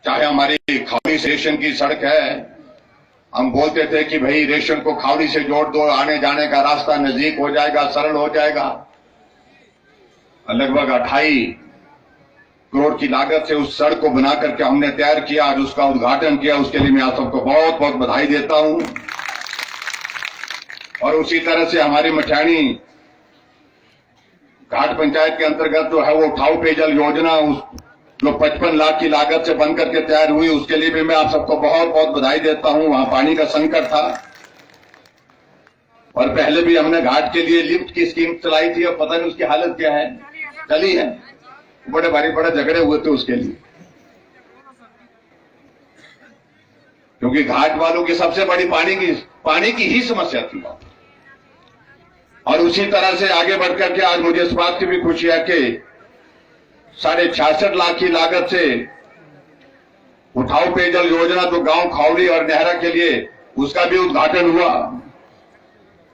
चाहे हमारी खावड़ी से रेशम की सड़क है, हम बोलते थे कि भाई रेशम को खावड़ी से जोड़ दो, आने जाने का रास्ता नजदीक हो जाएगा, सरल हो जाएगा। लगभग 28 करोड़ की लागत से उस सड़क को बना करके हमने तैयार किया, आज उसका उद्घाटन किया। उसके लिए मैं आप सबको बहुत बहुत बधाई देता हूं। और उसी तरह से हमारी मठियानी घाट पंचायत के अंतर्गत जो है वो उठाऊ पेयजल योजना, जो 55 लाख की लागत से बनकर के तैयार हुई, उसके लिए भी मैं आप सबको बहुत बहुत बधाई देता हूं। वहां पानी का संकट था और पहले भी हमने घाट के लिए लिफ्ट की स्कीम चलाई थी, और पता नहीं उसकी हालत क्या है, चली है। बड़े बड़े झगड़े हुए थे उसके लिए, क्योंकि घाट वालों की सबसे बड़ी पानी की ही समस्या थी। और उसी तरह से आगे बढ़कर के आज मुझे इस बात की भी खुशी है कि 66.5 लाख की लागत से उठाऊ पेयजल योजना जो गांव खावड़ी और नेहरा के लिए, उसका भी उद्घाटन हुआ।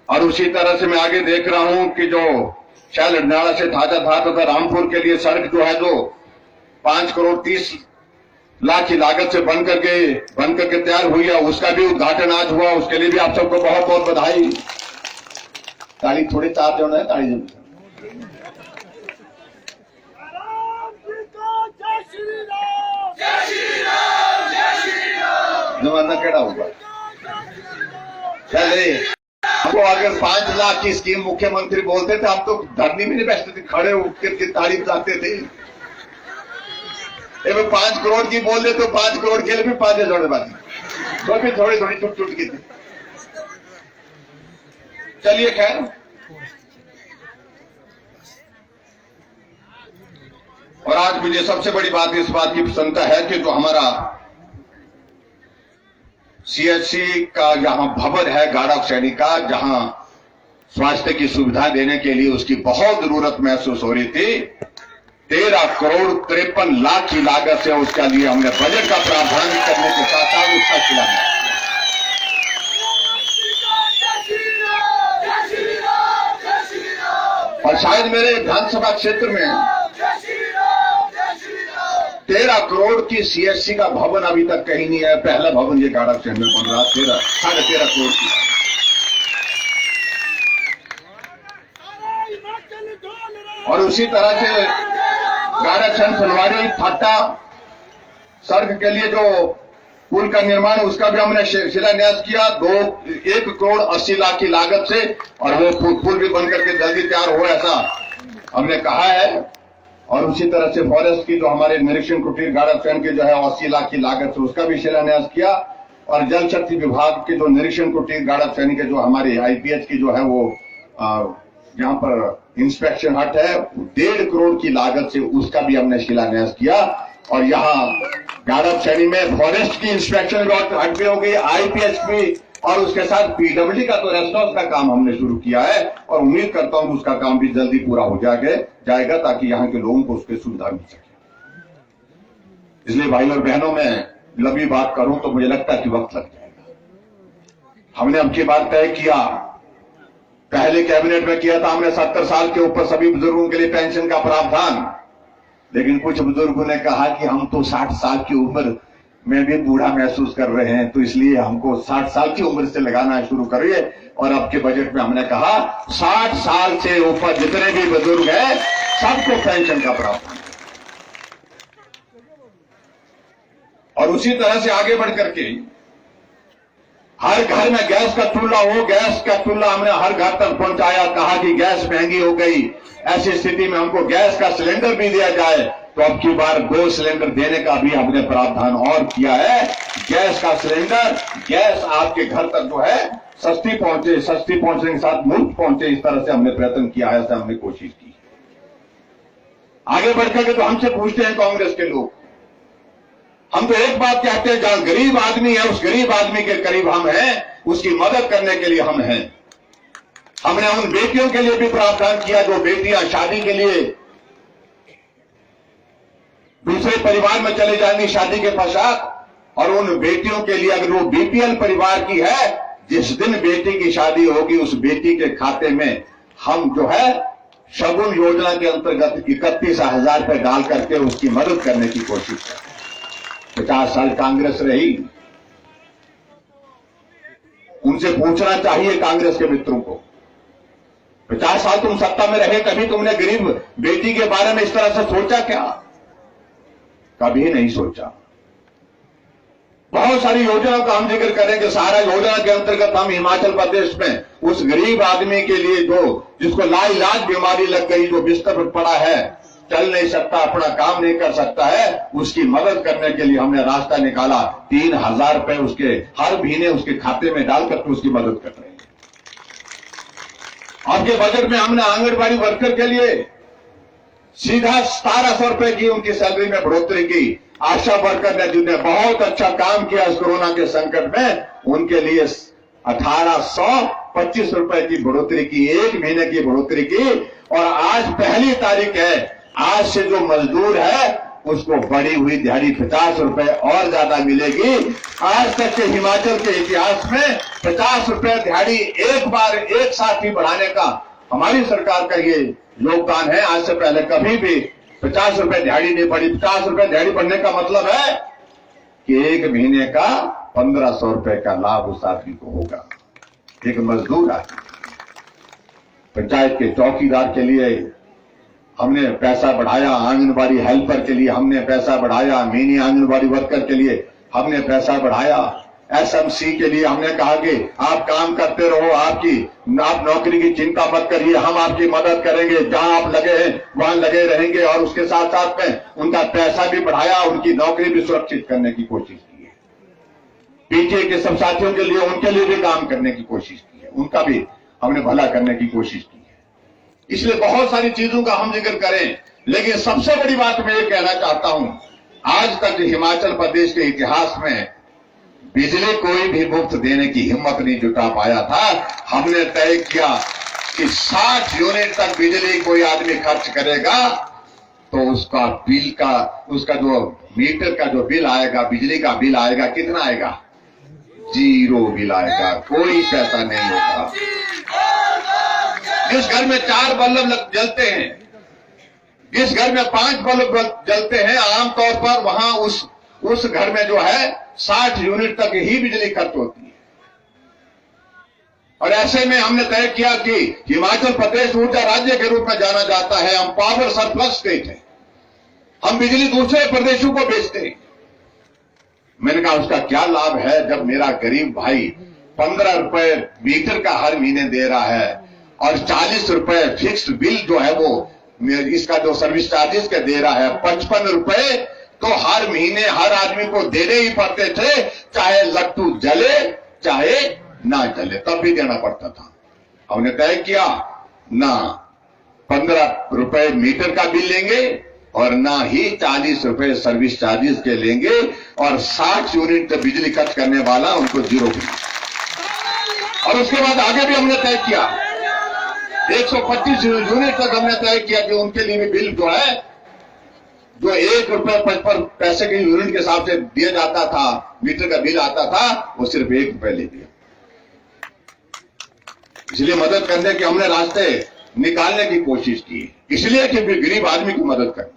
और उसी तरह से मैं आगे देख रहा हूं कि जो शैल नाला से थाजा था तथा रामपुर के लिए सड़क जो है, जो 5 करोड़ 30 लाख की लागत से बनकर के तैयार हुई है, उसका भी उद्घाटन आज हुआ। उसके लिए भी आप सबको बहुत बहुत बधाई। ताली थोड़ी चार जो है, ताली जमाना केड़ा होगा। चले, हमको अगर 5 लाख की स्कीम मुख्यमंत्री बोलते थे, हम तो धरनी में नहीं बैठते थे, खड़े होकर के तारीफ करते थे। 5 करोड़ की बोल दे तो 5 करोड़ के लिए भी 5 जोड़े बात, तो भी थोड़ी थोड़ी छुट की थी। चलिए खैर, और आज मुझे सबसे बड़ी बात इस बात की प्रसन्नता है कि जो हमारा सीएचसी का यहाँ भवन है गाड़ा सैनी का, जहां स्वास्थ्य की सुविधा देने के लिए उसकी बहुत जरूरत महसूस हो रही थी, 13 करोड़ 53 लाख की लागत से उसके लिए हमने बजट का प्रावधान करने के साथ साथ उसका शिलान्यास। और शायद मेरे विधानसभा क्षेत्र में 13 करोड़ की सीएचसी का भवन अभी तक कहीं नहीं है। पहला भवन ये गाड़ा सैनी में बन रहा, 13.5 करोड़ की। और उसी तरह से गाड़ासैन फुलवारी फाटा सड़क के लिए जो पुल का निर्माण, उसका भी हमने शिलान्यास किया 1 करोड़ 80 लाख की लागत से, और वो पुल भी बनकर के जल्दी तैयार हो, ऐसा हमने कहा है। और उसी तरह से फॉरेस्ट की जो हमारे निरीक्षण कुटीर गाड़ासैन के जो है 80 लाख की लागत से, उसका भी शिलान्यास किया। और जल शक्ति विभाग के जो निरीक्षण कुटीर गाड़ासैन के जो हमारे आईपीएच की जो है वो यहाँ पर इंस्पेक्शन हट है, 1.5 करोड़ की लागत से उसका भी हमने शिलान्यास किया। और यहाँ गाड़ासैनी में फॉरेस्ट की इंस्पेक्शन हट भी हो गई, आईपीएच भी, और उसके साथ पीडब्ल्यूडी का तो रेस्टोरेंट का काम हमने शुरू किया है, और उम्मीद करता हूं उसका काम भी जल्दी पूरा हो जाएगा ताकि यहाँ के लोगों को उसकी सुविधा मिल सके। इसलिए भाई और बहनों, मैं लंबी बात करूं तो मुझे लगता है कि वक्त लग जाएगा। हमने अब की बात तय किया, पहले कैबिनेट में किया था हमने 70 साल के ऊपर सभी बुजुर्गों के लिए पेंशन का प्रावधान, लेकिन कुछ बुजुर्गों ने कहा कि हम तो 60 साल की उम्र में भी बूढ़ा महसूस कर रहे हैं, तो इसलिए हमको 60 साल की उम्र से लगाना शुरू करिए। और अब के बजट में हमने कहा 60 साल से ऊपर जितने भी बुजुर्ग हैं सबको पेंशन का प्रावधान। और उसी तरह से आगे बढ़कर के हर घर में गैस का चूल्हा हो, गैस का चूल्हा हमने हर घर तक पहुंचाया। कहा कि गैस महंगी हो गई, ऐसी स्थिति में हमको गैस का सिलेंडर भी दिया जाए, तो अब की बार 2 सिलेंडर देने का भी हमने प्रावधान और किया है। गैस का सिलेंडर, गैस आपके घर तक जो है सस्ती पहुंचने के साथ मुफ्त पहुंचे, इस तरह से हमने प्रयत्न किया है, ऐसा हमने कोशिश की। आगे बढ़कर के तो हमसे पूछते हैं कांग्रेस के लोग, हम तो एक बात कहते हैं, जहां गरीब आदमी है उस गरीब आदमी के करीब हम हैं, उसकी मदद करने के लिए हम हैं। हमने उन बेटियों के लिए भी प्रावधान किया जो बेटियां शादी के लिए दूसरे परिवार में चले जाएंगी शादी के पश्चात, और उन बेटियों के लिए अगर वो बीपीएल परिवार की है, जिस दिन बेटी की शादी होगी उस बेटी के खाते में हम जो है शगुन योजना के अंतर्गत 31,000 रुपए डाल करके उसकी मदद करने की कोशिश करें। तो 50 साल कांग्रेस रही। उनसे पूछना चाहिए कांग्रेस के मित्रों को, 50 साल तुम सत्ता में रहे, कभी तुमने गरीब बेटी के बारे में इस तरह से सोचा क्या? कभी नहीं सोचा। बहुत सारी योजनाओं का हम जिक्र करेंगे। सहारा योजना के अंतर्गत हम हिमाचल प्रदेश में उस गरीब आदमी के लिए जिसको लाइलाज बीमारी लग गई, जो बिस्तर पर पड़ा है, चल नहीं सकता, अपना काम नहीं कर सकता है, उसकी मदद करने के लिए हमने रास्ता निकाला। 3,000 रुपए उसके हर महीने उसके खाते में डालकर तो उसकी मदद कर रहे हैं। आपके बजट में हमने आंगनबाड़ी वर्कर के लिए सीधा 1700 रुपए की उनकी सैलरी में बढ़ोतरी की। आशा वर्कर ने जिन्होंने बहुत अच्छा काम किया इस कोरोना के संकट में, उनके लिए 1825 रुपए की बढ़ोतरी की, 1 महीने की बढ़ोतरी की। और आज पहली तारीख है, आज से जो मजदूर है उसको बढ़ी हुई दिहाड़ी 50 रुपए और ज्यादा मिलेगी। आज तक के हिमाचल के इतिहास में 50 रुपए दिहाड़ी एक बार एक साथ ही बढ़ाने का हमारी सरकार का ये योगदान है। आज से पहले कभी भी 50 रुपए दिहाड़ी नहीं बढ़ी। 50 रुपए दिहाड़ी बढ़ने का मतलब है कि 1 महीने का 1500 रुपए का लाभ उस आदमी को होगा। एक मजदूर आदमी, पंचायत के चौकीदार के लिए हमने पैसा बढ़ाया, आंगनबाड़ी हेल्पर के लिए हमने पैसा बढ़ाया, मिनी आंगनबाड़ी वर्कर के लिए हमने पैसा बढ़ाया, एसएमसी के लिए हमने कहा कि आप काम करते रहो, आप नौकरी की चिंता मत करिए, हम आपकी मदद करेंगे, जहां आप लगे हैं वहां लगे रहेंगे। और उसके साथ साथ में उनका पैसा भी बढ़ाया, उनकी नौकरी भी सुरक्षित करने की कोशिश की है। पीछे के सब साथियों के लिए, उनके लिए भी काम करने की कोशिश की है, उनका भी हमने भला करने की कोशिश की है। इसलिए बहुत सारी चीजों का हम जिक्र करें, लेकिन सबसे बड़ी बात मैं ये कहना चाहता हूं, आज तक हिमाचल प्रदेश के इतिहास में बिजली कोई भी मुफ्त देने की हिम्मत नहीं जुटा पाया था। हमने तय किया कि 60 यूनिट तक बिजली कोई आदमी खर्च करेगा तो उसका बिल का, उसका जो मीटर का जो बिल आएगा, बिजली का बिल आएगा, कितना आएगा? 0 बिल आएगा, कोई पैसा नहीं होगा। जिस घर में 4 बल्ब जलते हैं, जिस घर में 5 बल्ब जलते हैं, आमतौर पर वहां उस घर में जो है 60 यूनिट तक ही बिजली खर्च होती है। और ऐसे में हमने तय किया कि हिमाचल प्रदेश ऊर्जा राज्य के रूप में जाना जाता है, हम पावर सरप्लस स्टेट है, हम बिजली दूसरे प्रदेशों को बेचते हैं। मैंने कहा उसका क्या लाभ है जब मेरा गरीब भाई 15 रुपए मीटर का हर महीने दे रहा है और 40 रुपए फिक्स्ड बिल जो है वो इसका जो सर्विस चार्जेस का दे रहा है, 55 रुपए तो हर महीने हर आदमी को देने ही पड़ते थे, चाहे लट्टू जले चाहे ना जले, तब भी देना पड़ता था। हमने तय किया ना 15 रुपए मीटर का बिल लेंगे और ना ही 40 रुपए सर्विस चार्जेस के लेंगे, और 60 यूनिट बिजली खर्च करने वाला उनको 0 बिल। और उसके बाद आगे भी हमने तय किया 125 यूनिट तक हमने तय किया कि उनके लिए भी बिल जो है, जो 1 रुपए 55 पैसे के यूनिट के हिसाब से दिया जाता था, मीटर का बिल आता था, वो सिर्फ 1 रुपए ले दिया। इसलिए मदद करने के हमने रास्ते निकालने की कोशिश की, इसलिए कि गरीब आदमी की मदद करनी।